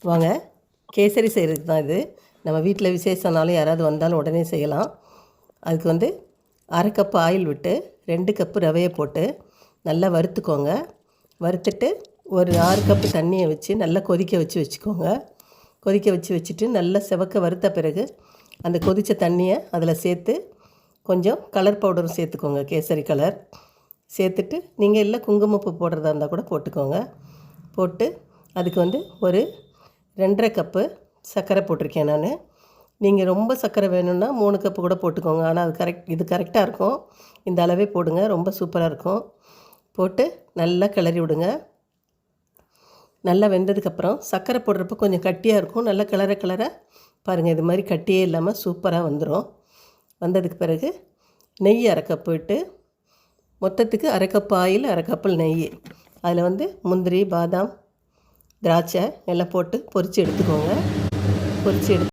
வாங்க, கேசரி செய்கிறதுக்கு தான் இது. நம்ம வீட்டில் விசேஷம்னாலும் யாராவது வந்தாலும் உடனே செய்யலாம். அதுக்கு வந்து 1/2 கப்பு ஆயில் விட்டு 2 கப்பு ரவையை போட்டு நல்லா வறுத்துக்கோங்க. வறுத்துட்டு ஒரு 6 கப்பு தண்ணியை வச்சு நல்லா கொதிக்க வச்சுக்கோங்க. கொதிக்க வச்சுட்டு நல்லா செவக்க வறுத்த பிறகு அந்த கொதித்த தண்ணியை அதில் சேர்த்து கொஞ்சம் கலர் பவுடரும் சேர்த்துக்கோங்க, கேசரி கலர் சேர்த்துட்டு நீங்கள் இல்லை குங்குமப்பூ போடுறதா இருந்தால் கூட போட்டுக்கோங்க. போட்டு அதுக்கு வந்து ஒரு 2.5 கப்பு சர்க்கரை போட்டிருக்கேன் நான். நீங்கள் ரொம்ப சர்க்கரை வேணும்னா 3 கப்பு கூட போட்டுக்கோங்க. ஆனால் அது இது கரெக்டாக இருக்கும். இந்த அளவே போடுங்க, ரொம்ப சூப்பராக இருக்கும். போட்டு நல்லா கிளறி விடுங்க. நல்லா வெந்ததுக்கப்புறம் சர்க்கரை போடுறப்ப கொஞ்சம் கட்டியாக இருக்கும். நல்லா கிளற பாருங்கள், இது மாதிரி கட்டியே இல்லாமல் சூப்பராக வந்துடும். வந்ததுக்கு பிறகு நெய் 1/2 கப்பு விட்டு மொத்தத்துக்கு 1/2 கப்பு ஆயில், 1/2 கப்பு நெய். அதில் வந்து முந்திரி, பாதாம், திராட்சை எல்லாம் போட்டு பொரித்து எடுத்துக்கோங்க. பொரித்து